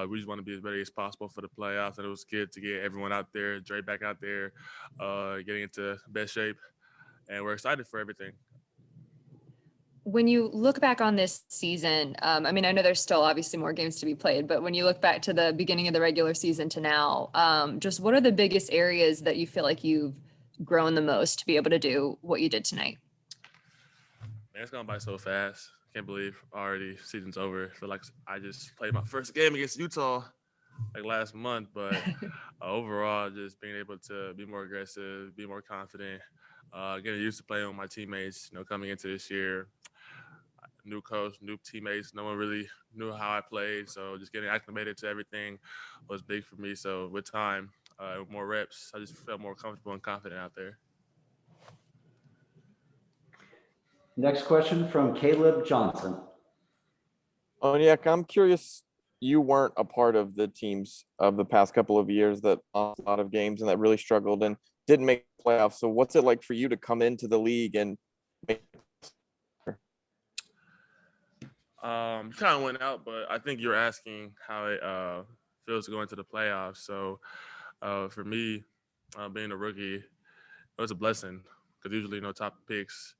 We just want to be as ready as possible for the playoffs, and it was good to get everyone out there, Dre back out there, getting into best shape, and we're excited for everything. When you look back on this season, I mean, I know there's still obviously more games to be played, but when you look back to the beginning of the regular season to now, just what are the biggest areas that you feel like you've grown the most to be able to do what you did tonight? Man, it's gone by so fast. Can't believe already season's over. I feel like I just played my first game against Utah like last month, but overall, just being able to be more aggressive, be more confident, getting used to playing with my teammates. Coming into this year, new coach, new teammates. No one really knew how I played, so just getting acclimated to everything was big for me. So with time, with more reps, I just felt more comfortable and confident out there. Next question from Caleb Johnson. Onyeka, I'm curious. You weren't a part of the teams of the past couple of years that lost a lot of games and that really struggled and didn't make the playoffs. So what's it like for you to come into the league and make? Kind of went out, but I think you're asking how it feels to go into the playoffs. So for me, being a rookie, it was a blessing because usually, top picks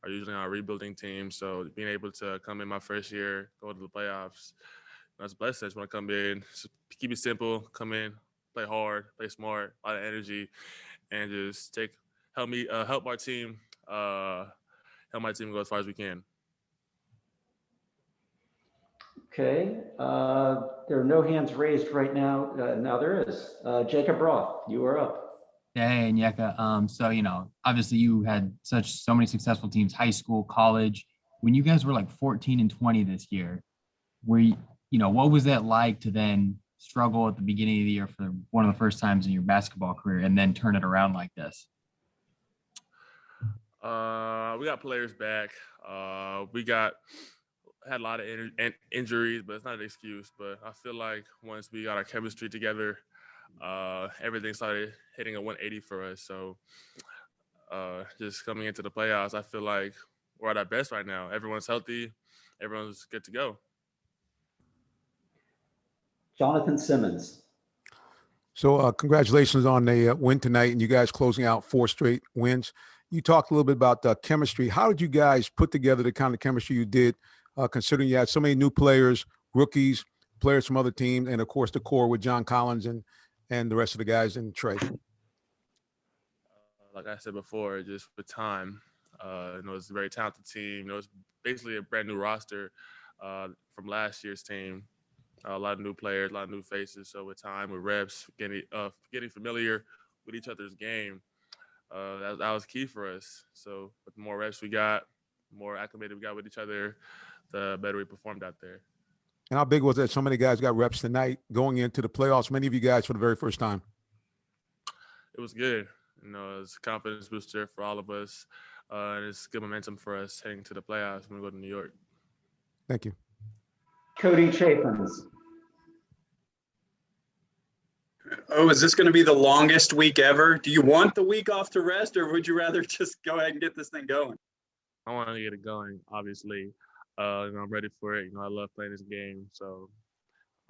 are usually on a rebuilding team. So being able to come in my first year, go to the playoffs, that's a blessing. I just want to come in, just keep it simple, come in, play hard, play smart, a lot of energy, and just help our team, help my team go as far as we can. Okay, there are no hands raised right now. Now there is. Jacob Roth, you are up. Hey, Nyeka. So, obviously you had so many successful teams, high school, college. When you guys were like 14 and 20 this year, what was that like to then struggle at the beginning of the year for one of the first times in your basketball career and then turn it around like this? We got players back. We had a lot of injuries, but it's not an excuse. But I feel like once we got our chemistry together, everything started hitting a 180 for us. So just coming into the playoffs, I feel like we're at our best right now. Everyone's healthy. Everyone's good to go. Jonathan Simmons. So congratulations on the win tonight and you guys closing out 4 straight wins. You talked a little bit about chemistry. How did you guys put together the kind of chemistry you did, considering you had so many new players, rookies, players from other teams, and, of course, the core with John Collins and the rest of the guys and Trey? Like I said before, just with time, it's a very talented team. It's basically a brand new roster from last year's team. A lot of new players, a lot of new faces. So with time, with reps, getting familiar with each other's game, that was key for us. So with the more reps we got, the more acclimated we got with each other, the better we performed out there. And how big was that? So many guys got reps tonight going into the playoffs, many of you guys for the very first time. It was good. It's a confidence booster for all of us. And it's good momentum for us heading to the playoffs when we go to New York. Thank you. Cody Chapins. Oh, is this going to be the longest week ever? Do you want the week off to rest, or would you rather just go ahead and get this thing going? I want to get it going, obviously. I'm ready for it. I love playing this game, so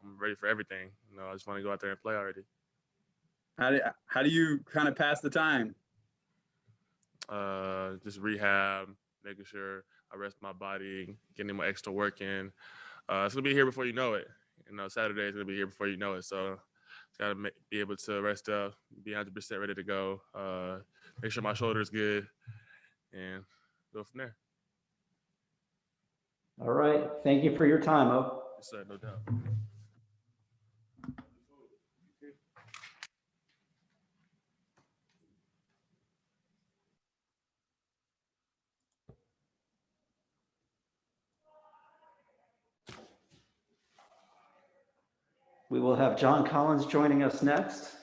I'm ready for everything. I just want to go out there and play already. How do you kind of pass the time? Just rehab, making sure I rest my body, getting my extra work in. It's gonna be here before you know it. Saturday is gonna be here before you know it. So got to be able to rest up, be 100% ready to go. Make sure my shoulder is good, and go from there. All right. Thank you for your time, O. Yes, sir, no doubt. We will have John Collins joining us next.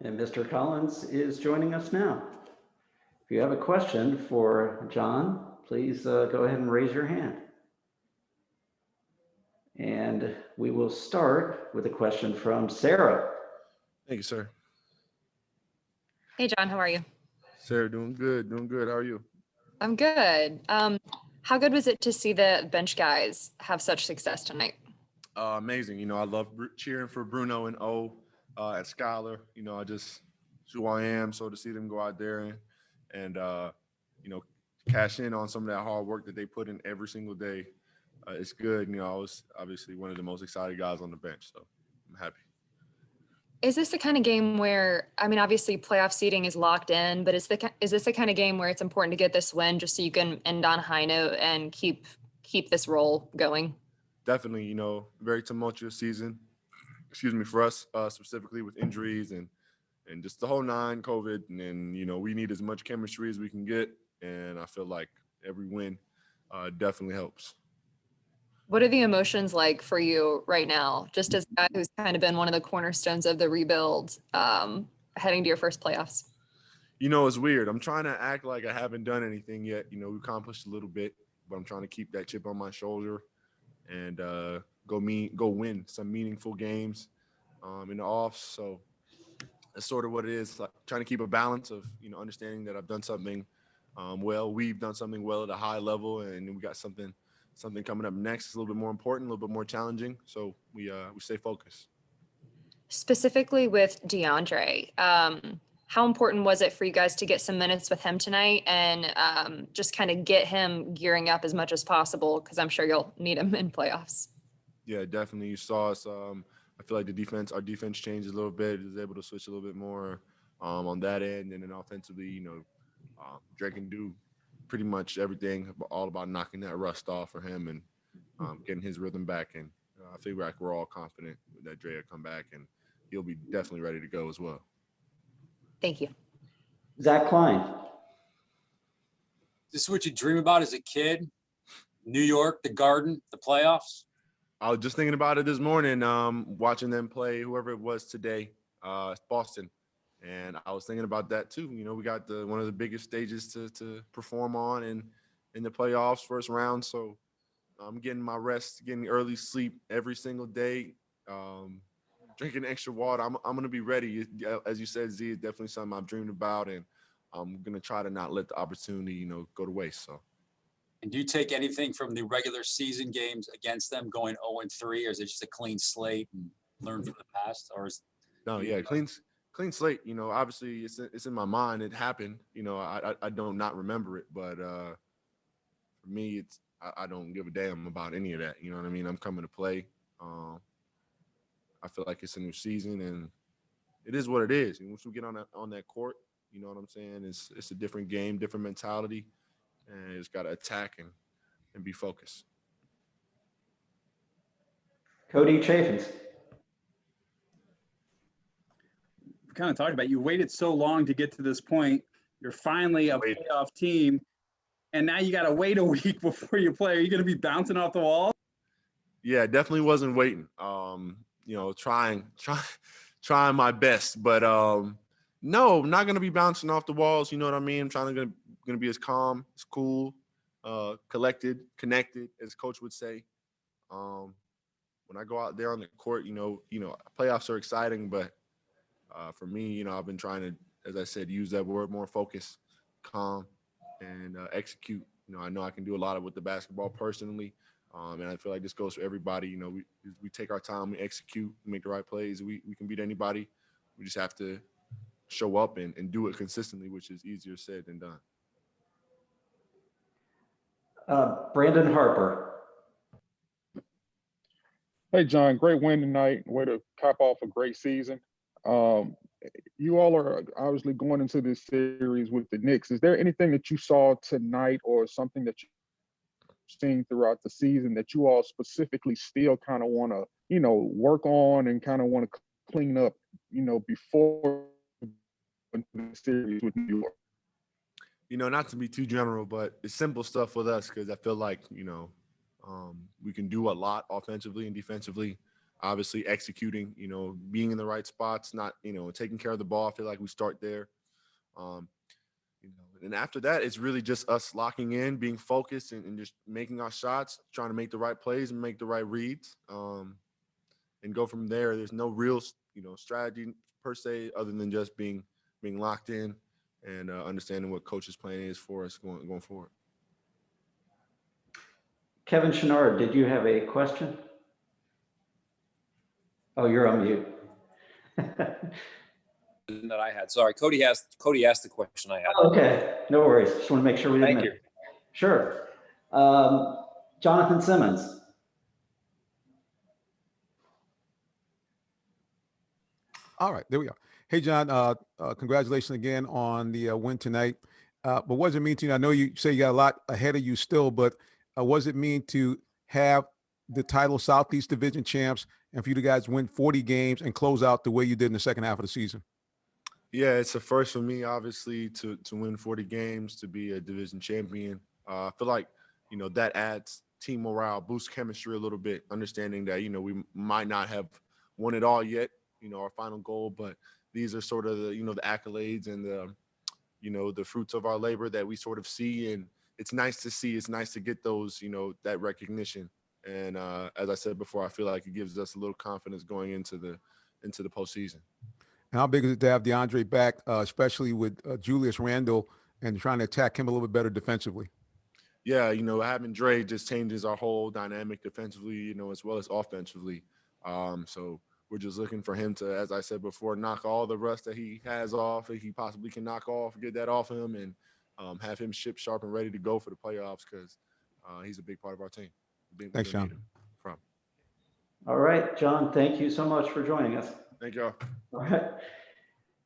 And Mr. Collins is joining us now. If you have a question for John, please go ahead and raise your hand. And we will start with a question from Sarah. Thank you, sir. Hey, John, how are you? Sarah, doing good, How are you? I'm good. How good was it to see the bench guys have such success tonight? Amazing. I love cheering for Bruno and O at Schuyler. It's who I am. So to see them go out there and cash in on some of that hard work that they put in every single day, it's good. I was obviously one of the most excited guys on the bench, so I'm happy. Is this the kind of game where, I mean, obviously playoff seeding is locked in, but is this the kind of game where it's important to get this win just so you can end on a high note and keep this roll going? Definitely, very tumultuous season. Excuse me, for us specifically with injuries and just the whole nine COVID, and then we need as much chemistry as we can get, and I feel like every win definitely helps. What are the emotions like for you right now, just as a guy who's kind of been one of the cornerstones of the rebuild, heading to your first playoffs? It's weird. I'm trying to act like I haven't done anything yet. We accomplished a little bit, but I'm trying to keep that chip on my shoulder and go win some meaningful games in the offs. So that's sort of what it is. Like trying to keep a balance of understanding that I've done something well. We've done something well at a high level, and we got something coming up next. It's a little bit more important, a little bit more challenging. So we stay focused. Specifically with DeAndre, how important was it for you guys to get some minutes with him tonight and just kind of get him gearing up as much as possible? Because I'm sure you'll need him in playoffs. Yeah, definitely. You saw us. I feel like our defense changed a little bit. Is able to switch a little bit more on that end, and then offensively, Drake can do pretty much everything. All about knocking that rust off for him and getting his rhythm back. And I feel like we're all confident that Dre will come back and he'll be definitely ready to go as well. Thank you. Zach Klein. This is what you dream about as a kid? New York, the Garden, the playoffs? I was just thinking about it this morning, watching them play whoever it was today, Boston. And I was thinking about that too. We got one of the biggest stages to perform on in the playoffs, first round. So I'm getting my rest, getting early sleep every single day, drinking extra water. I'm going to be ready. As you said, Z, is definitely something I've dreamed about, and I'm going to try to not let the opportunity, go to waste. So. And do you take anything from the regular season games against them going 0-3, or is it just a clean slate and learn from the past? Or is clean slate. Obviously it's in my mind. It happened. I don't not remember it, but for me, I don't give a damn about any of that. You know what I mean? I'm coming to play. I feel like it's a new season, and it is what it is. And once we get on that court, you know what I'm saying? It's a different game, different mentality. And it's got to attack and be focused. Cody Chaffins. We kind of talked about, you waited so long to get to this point. You're finally a playoff team, and now you got to wait a week before you play. Are you going to be bouncing off the wall? Yeah, definitely wasn't waiting. Trying my best, but no, I'm not going to be bouncing off the walls. You know what I mean? I'm going to be as calm, as cool, collected, connected, as coach would say. When I go out there on the court, playoffs are exciting, but for me, I've been trying to, as I said, use that word more focus, calm, and execute. I know I can do a lot with the basketball personally, and I feel like this goes for everybody. We take our time, we execute, we make the right plays. We can beat anybody. We just have to show up and do it consistently, which is easier said than done. Brandon Harper. Hey, John, great win tonight. Way to cap off a great season. You all are obviously going into this series with the Knicks. Is there anything that you saw tonight or something that you've seen throughout the season that you all specifically still kind of want to, work on and kind of want to clean up, before the series with New York? Not to be too general, but it's simple stuff with us because I feel like, we can do a lot offensively and defensively. obviously executing, being in the right spots, not, taking care of the ball. I feel like we start there. And after that, it's really just us locking in, being focused, and just making our shots, trying to make the right plays and make the right reads, and go from there. There's no real, strategy per se, other than just being locked in and understanding what coach's plan is for us going forward. Kevin Chenard, did you have a question? Oh, you're on mute. That I had. Sorry, Cody asked the question I had. Okay, no worries. Just want to make sure we didn't Thank miss you. it. Sure. Jonathan Simmons. All right, there we are. Hey, John, congratulations again on the win tonight. But what does it mean to you? I know you say you got a lot ahead of you still, but what does it mean to have the title Southeast Division champs and for you guys win 40 games and close out the way you did in the second half of the season? Yeah, it's a first for me, obviously, to win 40 games, to be a division champion. I feel like, that adds team morale, boosts chemistry a little bit, understanding that, we might not have won it all yet, our final goal, but these are sort of the, the accolades and the fruits of our labor that we sort of see. And it's nice to see, it's nice to get those, that recognition. And as I said before, I feel like it gives us a little confidence going into the postseason. And how big is it to have DeAndre back, especially with Julius Randle and trying to attack him a little bit better defensively? Yeah, having Dre just changes our whole dynamic defensively, as well as offensively. So we're just looking for him to, as I said before, knock all the rust that he has off, that he possibly can knock off, get that off him, and have him ship sharp and ready to go for the playoffs, because he's a big part of our team. Thanks, John. All right, John, thank you so much for joining us. Thank y'all. All right.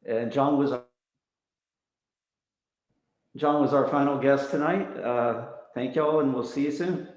And John was our final guest tonight. Thank y'all, and we'll see you soon.